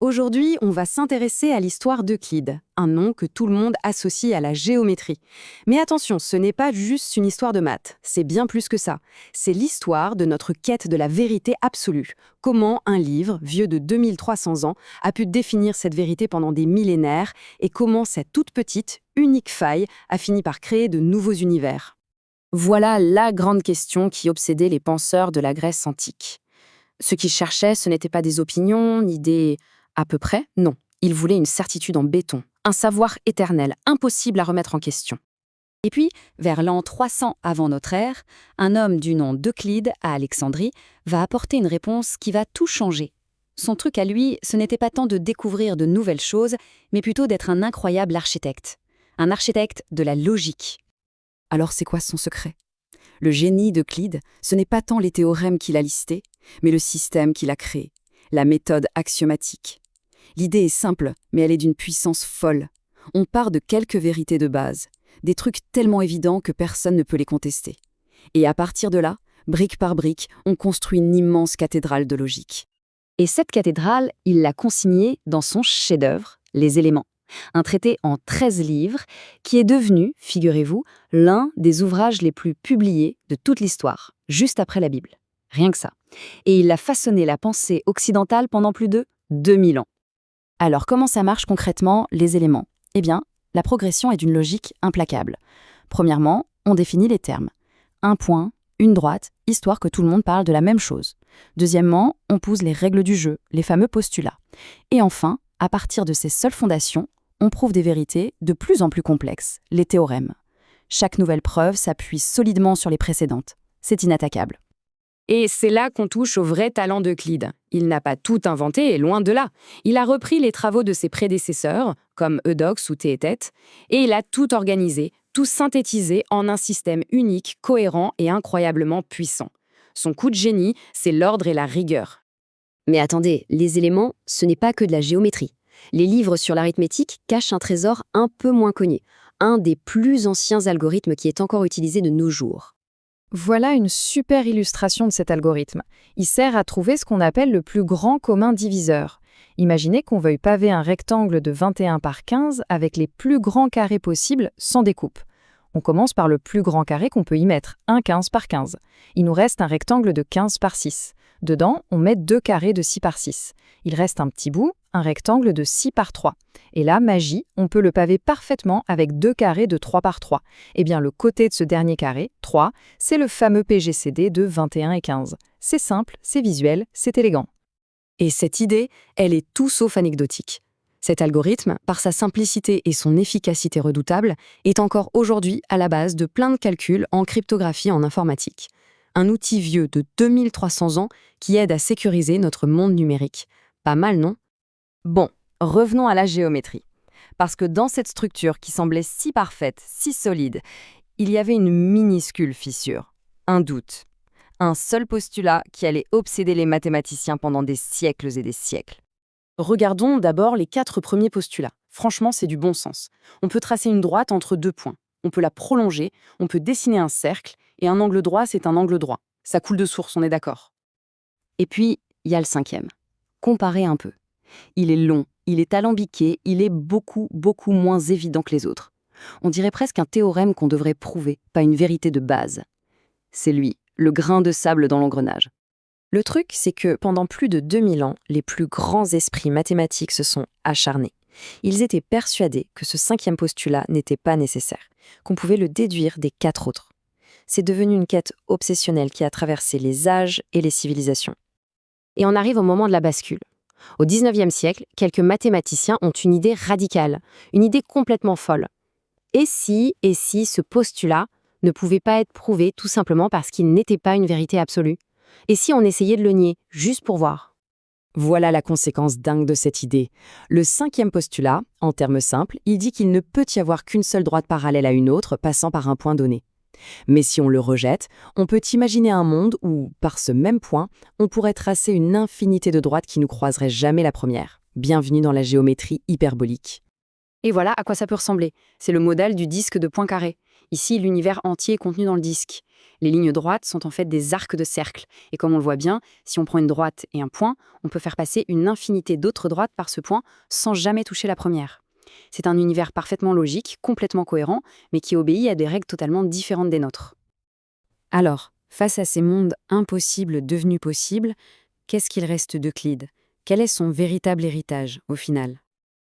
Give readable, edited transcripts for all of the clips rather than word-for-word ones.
Aujourd'hui, on va s'intéresser à l'histoire d'Euclide, un nom que tout le monde associe à la géométrie. Mais attention, ce n'est pas juste une histoire de maths, c'est bien plus que ça. C'est l'histoire de notre quête de la vérité absolue. Comment un livre, vieux de 2300 ans, a pu définir cette vérité pendant des millénaires et comment cette toute petite, unique faille a fini par créer de nouveaux univers. Voilà la grande question qui obsédait les penseurs de la Grèce antique. Ce qu'ils cherchaient, ce n'étaient pas des opinions, ni des à peu près, non. Ils voulaient une certitude en béton, un savoir éternel, impossible à remettre en question. Et puis, vers l'an 300 avant notre ère, un homme du nom d'Euclide à Alexandrie va apporter une réponse qui va tout changer. Son truc à lui, ce n'était pas tant de découvrir de nouvelles choses, mais plutôt d'être un incroyable architecte. Un architecte de la logique. Alors c'est quoi son secret? Le génie d'Euclide, ce n'est pas tant les théorèmes qu'il a listés, mais le système qu'il a créé, la méthode axiomatique. L'idée est simple, mais elle est d'une puissance folle. On part de quelques vérités de base, des trucs tellement évidents que personne ne peut les contester. Et à partir de là, brique par brique, on construit une immense cathédrale de logique. Et cette cathédrale, il l'a consignée dans son chef-d'œuvre, Les Éléments. Un traité en 13 livres qui est devenu, figurez-vous, l'un des ouvrages les plus publiés de toute l'histoire, juste après la Bible. Rien que ça. Et il a façonné la pensée occidentale pendant plus de 2000 ans. Alors comment ça marche concrètement, les éléments? Eh bien, la progression est d'une logique implacable. Premièrement, on définit les termes. Un point, une droite, histoire que tout le monde parle de la même chose. Deuxièmement, on pose les règles du jeu, les fameux postulats. Et enfin, à partir de ces seules fondations, on prouve des vérités de plus en plus complexes, les théorèmes. Chaque nouvelle preuve s'appuie solidement sur les précédentes. C'est inattaquable. Et c'est là qu'on touche au vrai talent d'Euclide. Il n'a pas tout inventé, et loin de là. Il a repris les travaux de ses prédécesseurs, comme Eudoxe ou Théétète, et il a tout organisé, tout synthétisé en un système unique, cohérent et incroyablement puissant. Son coup de génie, c'est l'ordre et la rigueur. Mais attendez, les éléments, ce n'est pas que de la géométrie. Les livres sur l'arithmétique cachent un trésor un peu moins connu, un des plus anciens algorithmes qui est encore utilisé de nos jours. Voilà une super illustration de cet algorithme. Il sert à trouver ce qu'on appelle le plus grand commun diviseur. Imaginez qu'on veuille paver un rectangle de 21 par 15 avec les plus grands carrés possibles sans découpe. On commence par le plus grand carré qu'on peut y mettre, un 15 par 15. Il nous reste un rectangle de 15 par 6. Dedans, on met deux carrés de 6 par 6. Il reste un petit bout, un rectangle de 6 par 3. Et là, magie, on peut le paver parfaitement avec deux carrés de 3 par 3. Eh bien, le côté de ce dernier carré, 3, c'est le fameux PGCD de 21 et 15. C'est simple, c'est visuel, c'est élégant. Et cette idée, elle est tout sauf anecdotique. Cet algorithme, par sa simplicité et son efficacité redoutable, est encore aujourd'hui à la base de plein de calculs en cryptographie en informatique. Un outil vieux de 2300 ans qui aide à sécuriser notre monde numérique. Pas mal, non? Bon, revenons à la géométrie. Parce que dans cette structure qui semblait si parfaite, si solide, il y avait une minuscule fissure, un doute. Un seul postulat qui allait obséder les mathématiciens pendant des siècles et des siècles. Regardons d'abord les 4 premiers postulats. Franchement, c'est du bon sens. On peut tracer une droite entre deux points. On peut la prolonger, on peut dessiner un cercle, et un angle droit, c'est un angle droit. Ça coule de source, on est d'accord. Et puis, il y a le 5e. Comparez un peu. Il est long, il est alambiqué, il est beaucoup moins évident que les autres. On dirait presque un théorème qu'on devrait prouver, pas une vérité de base. C'est lui, le grain de sable dans l'engrenage. Le truc, c'est que pendant plus de 2000 ans, les plus grands esprits mathématiques se sont acharnés. Ils étaient persuadés que ce 5e postulat n'était pas nécessaire, qu'on pouvait le déduire des 4 autres. C'est devenu une quête obsessionnelle qui a traversé les âges et les civilisations. Et on arrive au moment de la bascule. Au 19e siècle, quelques mathématiciens ont une idée radicale, une idée complètement folle. Et si ce postulat ne pouvait pas être prouvé tout simplement parce qu'il n'était pas une vérité absolue? Et si on essayait de le nier, juste pour voir? Voilà la conséquence dingue de cette idée. Le 5e postulat, en termes simples, il dit qu'il ne peut y avoir qu'une seule droite parallèle à une autre passant par un point donné. Mais si on le rejette, on peut imaginer un monde où, par ce même point, on pourrait tracer une infinité de droites qui ne croiseraient jamais la première. Bienvenue dans la géométrie hyperbolique. Et voilà à quoi ça peut ressembler. C'est le modèle du disque de Poincaré. Ici, l'univers entier est contenu dans le disque. Les lignes droites sont en fait des arcs de cercle. Et comme on le voit bien, si on prend une droite et un point, on peut faire passer une infinité d'autres droites par ce point sans jamais toucher la première. C'est un univers parfaitement logique, complètement cohérent, mais qui obéit à des règles totalement différentes des nôtres. Alors, face à ces mondes impossibles devenus possibles, qu'est-ce qu'il reste d'Euclide? Quel est son véritable héritage, au final?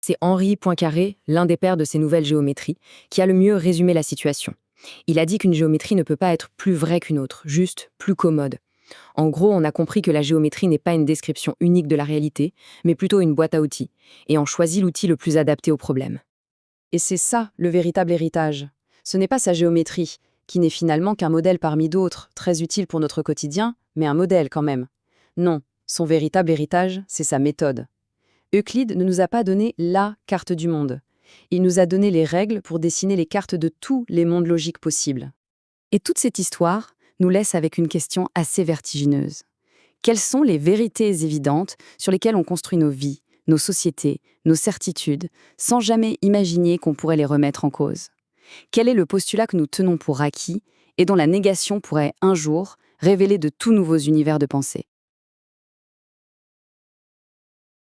C'est Henri Poincaré, l'un des pères de ces nouvelles géométries, qui a le mieux résumé la situation. Il a dit qu'une géométrie ne peut pas être plus vraie qu'une autre, juste plus commode. En gros, on a compris que la géométrie n'est pas une description unique de la réalité, mais plutôt une boîte à outils, et on choisit l'outil le plus adapté au problème. Et c'est ça, le véritable héritage. Ce n'est pas sa géométrie, qui n'est finalement qu'un modèle parmi d'autres, très utile pour notre quotidien, mais un modèle quand même. Non, son véritable héritage, c'est sa méthode. Euclide ne nous a pas donné la carte du monde. Il nous a donné les règles pour dessiner les cartes de tous les mondes logiques possibles. Et toute cette histoire nous laisse avec une question assez vertigineuse. Quelles sont les vérités évidentes sur lesquelles on construit nos vies, nos sociétés, nos certitudes, sans jamais imaginer qu'on pourrait les remettre en cause? Quel est le postulat que nous tenons pour acquis et dont la négation pourrait un jour révéler de tout nouveaux univers de pensée?